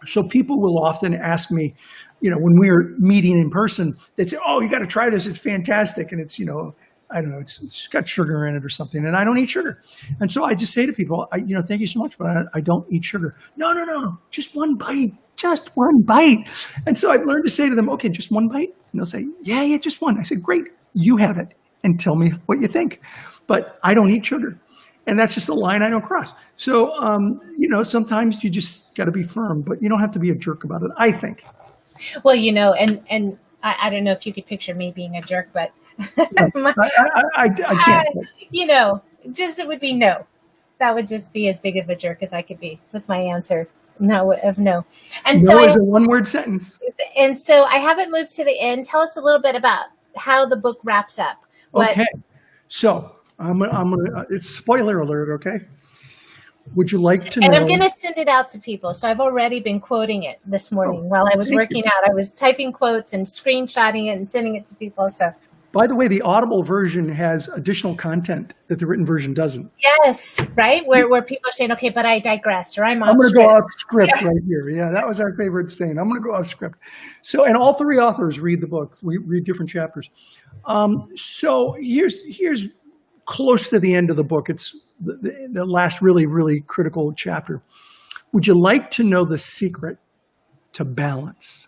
So people will often ask me, when we're meeting in person, they'd say, "Oh, you got to try this. It's fantastic." And it's, I don't know, it's got sugar in it or something. And I don't eat sugar. And so I just say to people, thank you so much, but I don't eat sugar. No, just one bite, just one bite. And so I've learned to say to them, okay, just one bite. And they'll say, yeah, just one. I said, great, you have it and tell me what you think. But I don't eat sugar. And that's just a line I don't cross. So, sometimes you just got to be firm, but you don't have to be a jerk about it, I think. Well, and I don't know if you could picture me being a jerk, but I can't. It would be no. That would just be as big of a jerk as I could be with my answer. No. And no so is a one-word sentence. And so I haven't moved to the end. Tell us a little bit about how the book wraps up. Okay. So I'm gonna. It's spoiler alert. Okay. Would you like to know? And I'm going to send it out to people. So I've already been quoting it this morning while I was working out. I was typing quotes and screenshotting it and sending it to people. So, by the way, the Audible version has additional content that the written version doesn't. Yes, right? Where people are saying, okay, but I digress, or I'm going to go off script right here. Yeah, that was our favorite saying. I'm going to go off script. So, and all 3 authors read the book. We read different chapters. So here's close to the end of the book. It's the last really, really critical chapter. Would you like to know the secret to balance?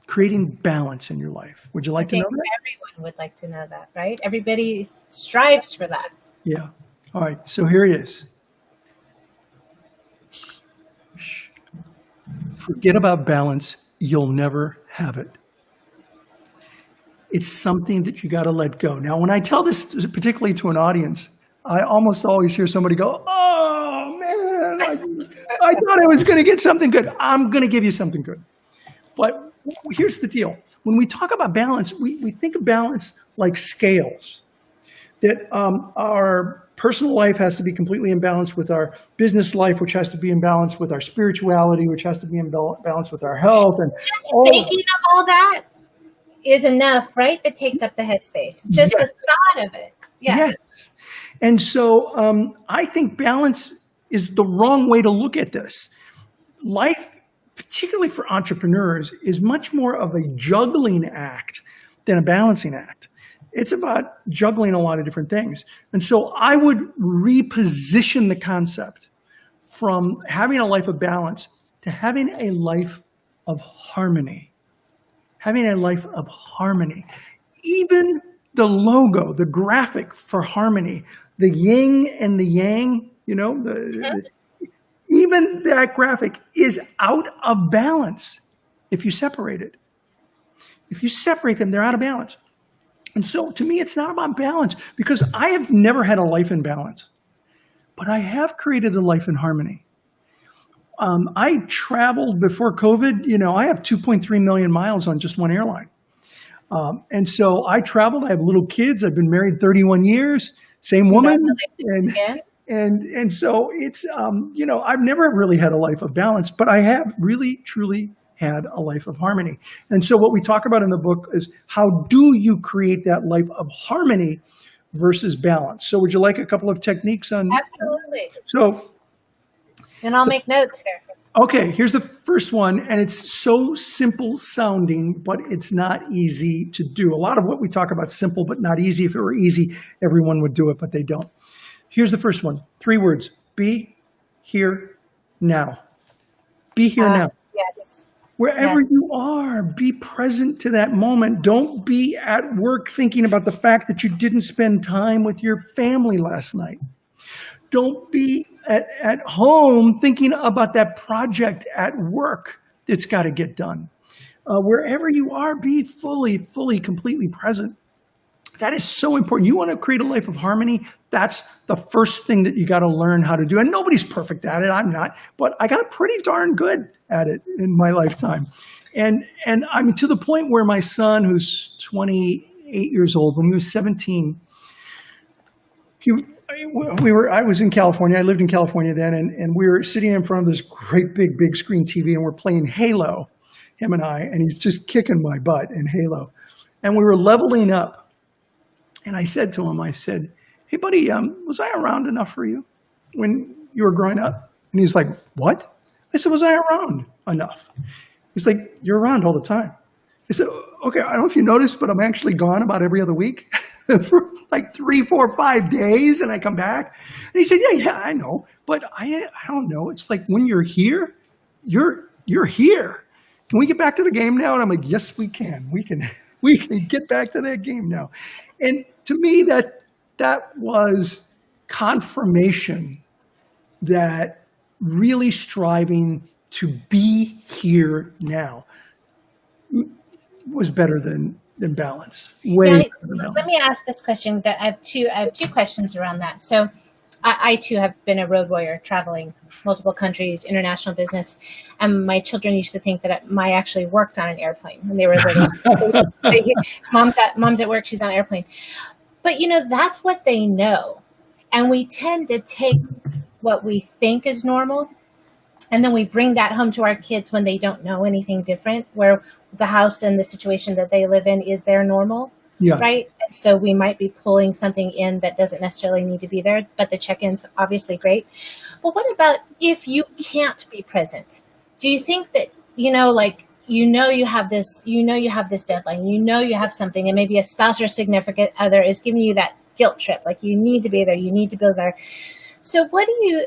Creating balance in your life. Would you like to know that? Everyone would like to know that, right? Everybody strives for that. Yeah. All right. So here it is. Forget about balance. You'll never have it. It's something that you got to let go. Now, when I tell this particularly to an audience, I almost always hear somebody go, "Oh man, I thought I was going to get something good. I'm going to give you something good." But here's the deal. When we talk about balance, we think of balance like scales. That our personal life has to be completely in balance with our business life, which has to be in balance with our spirituality, which has to be in balance with our health. And just thinking of all that is enough, right? That takes up the headspace. Just the thought of it. Yeah. Yes. And so I think balance is the wrong way to look at this. Life, particularly for entrepreneurs, is much more of a juggling act than a balancing act. It's about juggling a lot of different things. And so I would reposition the concept from having a life of balance to having a life of harmony. Having a life of harmony. Even the logo, the graphic for harmony, the yin and the yang, Even that graphic is out of balance if you separate it. If you separate them, they're out of balance. And so to me, it's not about balance, because I have never had a life in balance, but I have created a life in harmony. I traveled before COVID. I have 2.3 million miles on just one airline. And so I traveled. I have little kids. I've been married 31 years, same woman. And so it's, I've never really had a life of balance, but I have really, truly had a life of harmony. And so what we talk about in the book is, how do you create that life of harmony versus balance? So would you like a couple of techniques on? Absolutely. So, and I'll make notes here. Okay, here's the first one, and it's so simple sounding, but it's not easy to do. A lot of what we talk about simple but not easy. If it were easy, everyone would do it, but they don't. Here's the first one. 3 words. Be here now. Be here now. Yes. Wherever you are, be present to that moment. Don't be at work thinking about the fact that you didn't spend time with your family last night. Don't be at home thinking about that project at work that's got to get done. Wherever you are, be fully, completely present. That is so important. You want to create a life of harmony? That's the first thing that you got to learn how to do. And nobody's perfect at it. I'm not, but I got pretty darn good at it in my lifetime. And I'm to the point where my son, who's 28 years old, when he was 17, I was in California. I lived in California then, and we were sitting in front of this great big screen TV, and we're playing Halo, him and I, and he's just kicking my butt in Halo. And we were leveling up. And I said to him, hey, buddy, was I around enough for you when you were growing up? And he's like, what? I said, was I around enough? He's like, you're around all the time. I said, okay, I don't know if you noticed, but I'm actually gone about every other week for like 3, 4, 5 days, and I come back. And he said, yeah, I know, but I don't know. It's like when you're here, you're here. Can we get back to the game now? And I'm like, yes, we can. We can get back to that game now. And to me, that was confirmation that really striving to be here now was better than balance. Let me ask this question. That I have two questions around that. So I too have been a road warrior, traveling multiple countries, international business, and my children used to think that I actually worked on an airplane when they were little. Mom's at work, she's on an airplane. But that's what they know, and we tend to take what we think is normal, and then we bring that home to our kids when they don't know anything different, where the house and the situation that they live in is their normal. Yeah. Right. And so we might be pulling something in that doesn't necessarily need to be there, but the check-in's obviously great. But what about if you can't be present? Do you think that, you have this deadline, you have something, and maybe a spouse or significant other is giving you that guilt trip, like you need to be there, you need to be there. So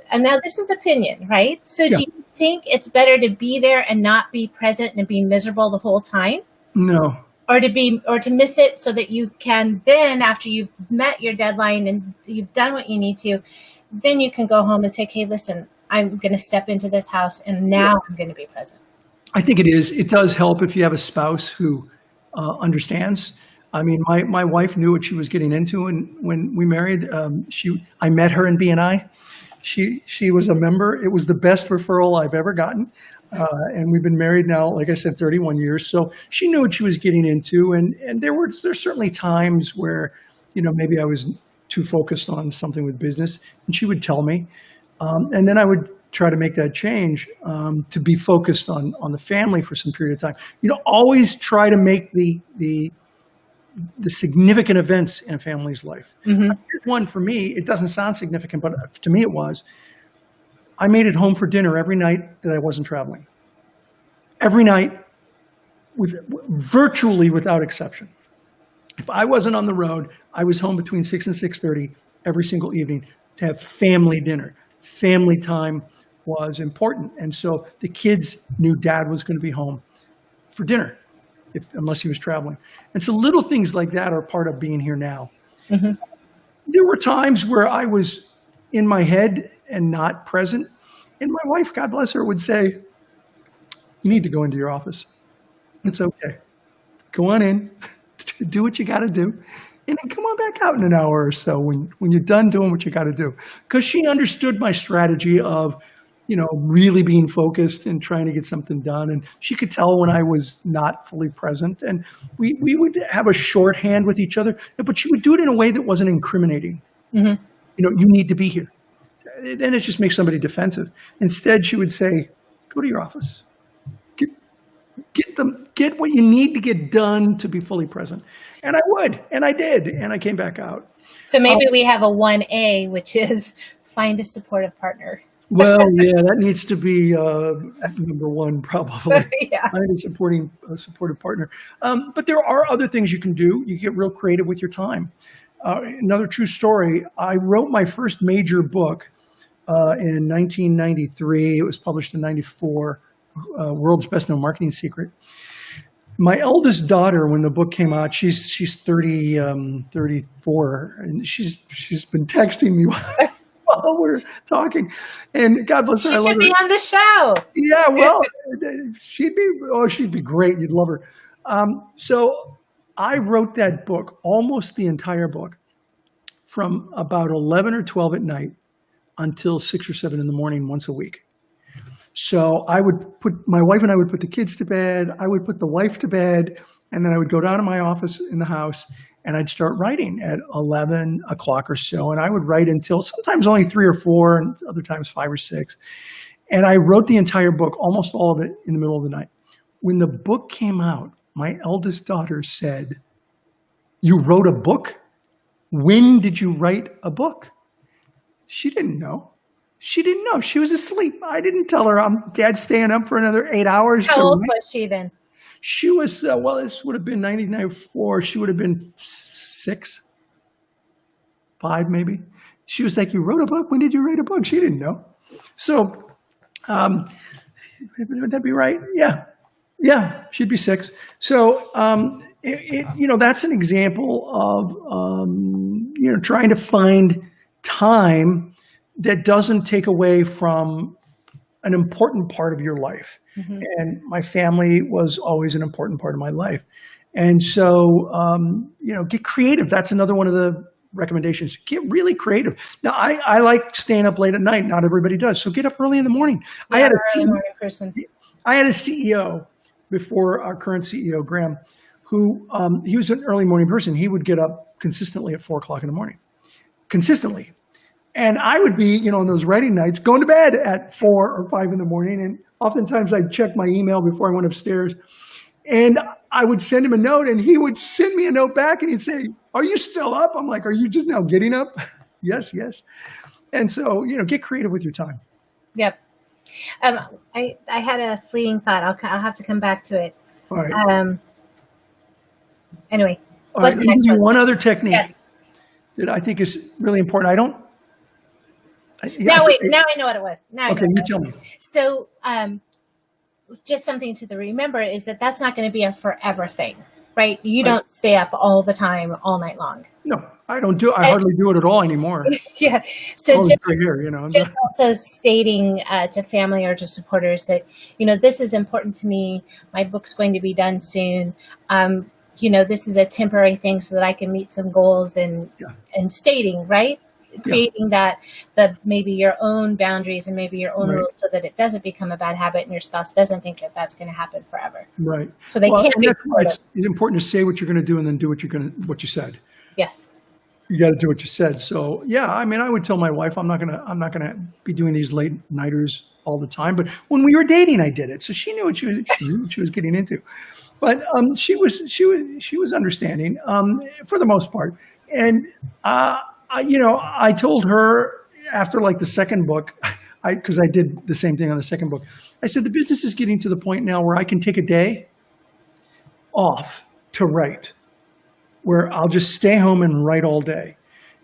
and now this is opinion, right? So do you think it's better to be there and not be present and be miserable the whole time? No. Or to miss it so that you can then, after you've met your deadline and you've done what you need to, then you can go home and say, okay, listen, I'm going to step into this house and now I'm going to be present. I think it is. It does help if you have a spouse who understands. I mean, my wife knew what she was getting into, and when we married, I met her in BNI. She was a member. It was the best referral I've ever gotten. And we've been married now, like I said, 31 years. So she knew what she was getting into. And there's certainly times where, maybe I was too focused on something with business, and she would tell me. And then I would try to make that change to be focused on the family for some period of time. Always try to make the significant events in a family's life. Mm-hmm. Here's one for me. It doesn't sound significant, but to me it was. I made it home for dinner every night that I wasn't traveling. Every night, virtually without exception. If I wasn't on the road, I was home between 6 and 6:30 every single evening to have family dinner. Family time was important. And so the kids knew Dad was going to be home for dinner, unless he was traveling. And so little things like that are part of being here now. Mm-hmm. There were times where I was in my head and not present. And my wife, God bless her, would say, you need to go into your office. It's okay. Go on in, do what you got to do, and then come on back out in an hour or so when you're done doing what you got to do. Because she understood my strategy of, really being focused and trying to get something done. And she could tell when I was not fully present. And we would have a shorthand with each other, but she would do it in a way that wasn't incriminating. Mm-hmm. You need to be here. Then it just makes somebody defensive. Instead, she would say, go to your office. Get what you need to get done to be fully present. And I would, and I did, and I came back out. So maybe we have a 1A, which is find a supportive partner. Well, yeah, that needs to be number one, probably. Yeah. Find a supportive partner. But there are other things you can do. You get real creative with your time. Another true story, I wrote my first major book in 1993. It was published in 94, World's Best Known Marketing Secret. My eldest daughter, when the book came out, she's 34, and she's been texting me while we're talking. And God bless her. She should be on the show. Yeah, well, she'd be great. You'd love her. So I wrote that book, almost the entire book, from about 11 or 12 at night until 6 or 7 in the morning once a week. So my wife and I would put the kids to bed, I would put the wife to bed, and then I would go down to my office in the house and I'd start writing at 11 o'clock or so. And I would write until sometimes only 3 or 4 and other times 5 or 6. And I wrote the entire book, almost all of it, in the middle of the night. When the book came out, my eldest daughter said, "You wrote a book? When did you write a book?" She didn't know. She didn't know. She was asleep. I didn't tell her Dad's staying up for another 8 hours. How old was she then? She was, this would have been 1994. She would have been 6, 5 maybe. She was like, "You wrote a book? When did you write a book?" She didn't know. So, would that be right? Yeah, she'd be 6. So, that's an example of, trying to find time that doesn't take away from an important part of your life. Mm-hmm. And my family was always an important part of my life. And so, get creative. That's another one of the recommendations. Get really creative. Now, I like staying up late at night. Not everybody does. So get up early in the morning. Yeah, I had a CEO before our current CEO, Graham, who he was an early morning person. He would get up consistently at 4 o'clock in the morning. Consistently. And I would be, on those writing nights, going to bed at 4 or 5 in the morning. And oftentimes I'd check my email before I went upstairs. And I would send him a note, and he would send me a note back, and he'd say, "Are you still up?" I'm like, "Are you just now getting up?" Yes. And so, get creative with your time. Yep. I had a fleeting thought. I'll have to come back to it. All right. Anyway, what's the next one? One other technique. Yes. That I think is really important. Now I know what it was. Okay, you tell me. So, just something to remember is that that's not going to be a forever thing, right? You don't stay up all the time, all night long. No, I don't do. I hardly do it at all anymore. Yeah. So just just also stating to family or to supporters that, this is important to me. My book's going to be done soon. This is a temporary thing so that I can meet some goals and stating, right? Creating maybe your own boundaries and maybe your own rules so that it doesn't become a bad habit and your spouse doesn't think that that's going to happen forever. Right. So they can't be it's important to say what you're going to do and then do what you said. Yes. You got to do what you said. So I would tell my wife, I'm not gonna be doing these late nighters all the time. But when we were dating, I did it. So she knew what she was getting into. But she was understanding for the most part. And I told her after like the second book, because I did the same thing on the second book. I said, the business is getting to the point now where I can take a day off to write, where I'll just stay home and write all day.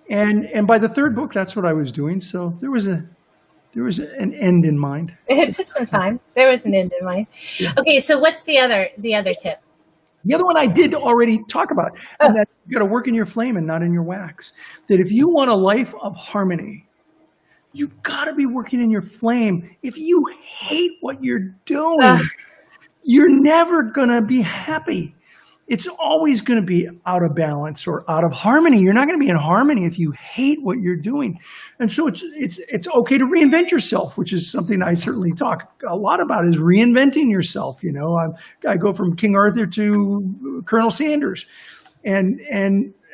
And by the third book, that's what I was doing. So there was an end in mind. It took some time. There was an end in mind. Yeah. Okay, so what's the other tip? The other one I did already talk about, and that you got to work in your flame and not in your wax. That if you want a life of harmony, You got to be working in your flame. If you hate what you're Ugh, doing, you're never going to be happy. It's always going to be out of balance or out of harmony. You're not going to be in harmony if you hate what you're doing. And so it's okay to reinvent yourself, which is something I certainly talk a lot about, is reinventing yourself. You know, I go from King Arthur to Colonel Sanders, and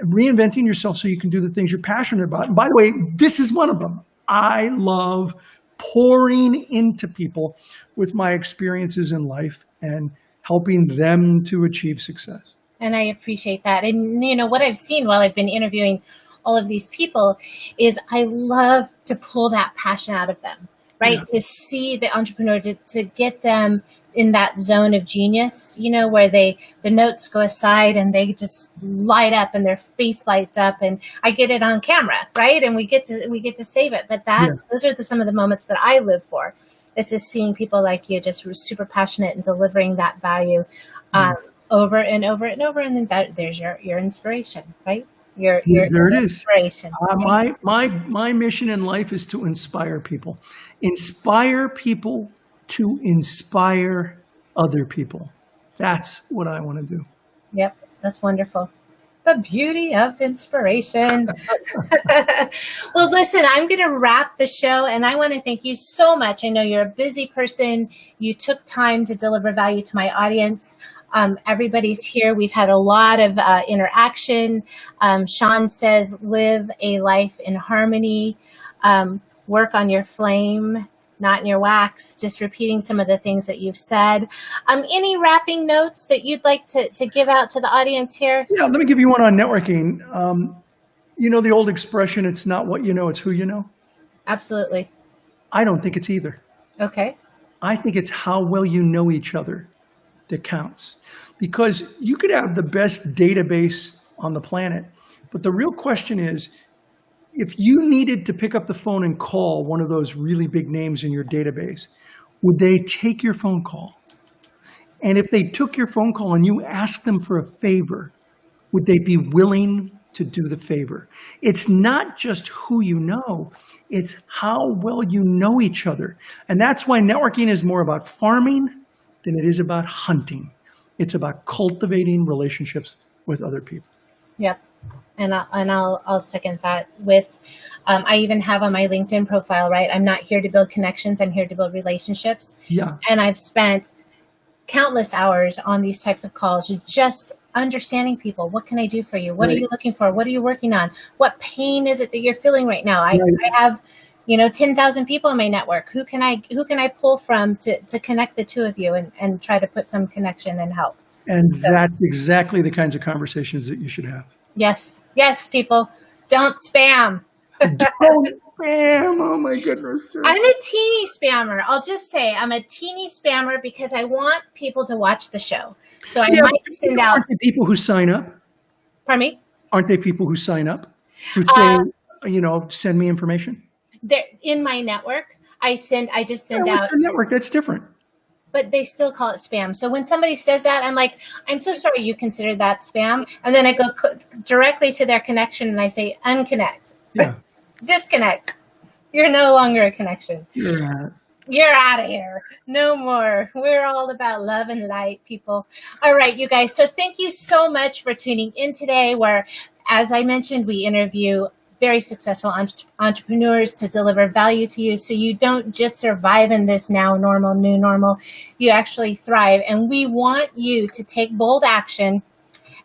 reinventing yourself so you can do the things you're passionate about. And by the way, this is one of them. I love pouring into people with my experiences in life and helping them to achieve success. and I appreciate that. And you know what I've seen while I've been interviewing all of these people is I love to pull that passion out of them, right? Yeah. To see the entrepreneur, to get them in that zone of genius, you know, where the notes go aside and they just light up and their face lights up, and I get it on camera, right? And we get to save it. But those are some of the moments that I live for. It's just seeing people like you just super passionate and delivering that value over and over and over. And then there's your inspiration, right? Your There it is. inspiration. My mission in life is to inspire people to inspire other people. That's what I want to do. Yep, that's wonderful. The beauty of inspiration. Well, listen, I'm going to wrap the show, and I want to thank you so much. I know you're a busy person. You took time to deliver value to my audience. Everybody's here. We've had a lot of interaction. Sean says, live a life in harmony, work on your flame, not in your wax, just repeating some of the things that you've said. Any wrapping notes that you'd like to give out to the audience here? Yeah, let me give you one on networking. You know the old expression, it's not what you know, it's who you know? Absolutely. I don't think it's either. Okay. I think it's how well you know each other that counts. Because you could have the best database on the planet, but the real question is, if you needed to pick up the phone and call one of those really big names in your database, would they take your phone call? And if they took your phone call and you asked them for a favor, would they be willing to do the favor? It's not just who you know, it's how well you know each other. And that's why networking is more about farming than it is about hunting. It's about cultivating relationships with other people. Yep. And I'll second that with, I even have on my LinkedIn profile, right? I'm not here to build connections. I'm here to build relationships. Yeah. And I've spent countless hours on these types of calls, just understanding people. What can I do for you? What are you looking for? What are you working on? What pain is it that you're feeling right now? I have, 10,000 people in my network. Who can I pull from to connect the two of you and try to put some connection and help? And that's exactly the kinds of conversations that you should have. Yes. Yes, people. Don't spam. Don't spam. Oh my goodness. I'm a teeny spammer. I'll just say I'm a teeny spammer because I want people to watch the show. So I might send out. Aren't there people who sign up? Pardon me? Aren't there people who sign up? Who say, send me information? They're in my network. I just send out. Your network, that's different. But they still call it spam. So when somebody says that, I'm like, I'm so sorry you considered that spam. And then I go directly to their connection and I say, unconnect. Yeah. Disconnect. You're no longer a connection. You're out of here. No more. We're all about love and light, people. All right, you guys. So thank you so much for tuning in today, where, as I mentioned, we interview very successful entrepreneurs to deliver value to you, so you don't just survive in this new normal, you actually thrive. And we want you to take bold action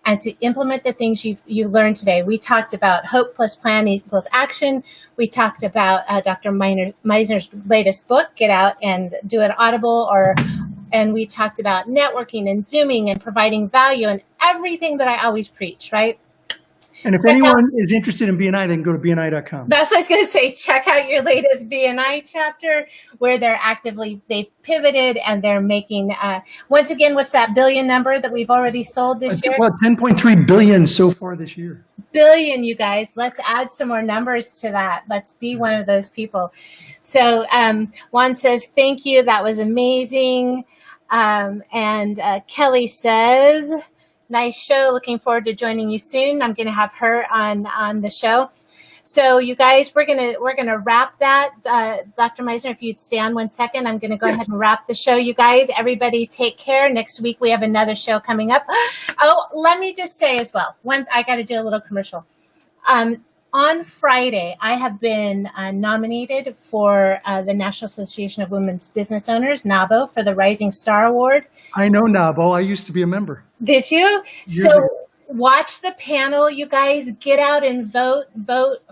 and to implement the things you've learned today. We talked about hope plus plan equals action. We talked about Dr. Misner's latest book, Get Out and Do It Audible, and we talked about networking and Zooming and providing value and everything that I always preach, right? And if anyone is interested in BNI, they can go to BNI.com. That's what I was going to say. Check out your latest BNI chapter, where they've pivoted and they're making, once again, what's that billion number that we've already sold this year? Well, 10.3 billion so far this year. Billion, you guys. Let's add some more numbers to that. Let's be one of those people. So Juan says, thank you. That was amazing. And Kelly says, nice show. Looking forward to joining you soon. I'm going to have her on the show. So you guys, we're gonna wrap that. Dr. Misner, if you'd stand 1 second, I'm gonna go ahead and wrap the show. You guys, everybody, take care. Next week we have another show coming up. Oh, let me just say as well. I got to do a little commercial. On Friday, I have been nominated for the National Association of Women's Business Owners, NABO, for the Rising Star Award. I know NABO. I used to be a member. Did you? Years ago. Watch the panel, you guys. Get out and vote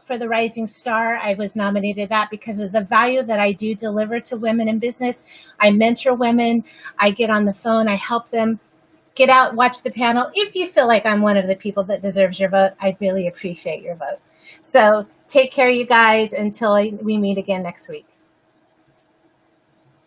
for the Rising Star. I was nominated that because of the value that I do deliver to women in business. I mentor women. I get on the phone. I help them. Get out, watch the panel. If you feel like I'm one of the people that deserves your vote, I'd really appreciate your vote. So take care, you guys, until we meet again next week.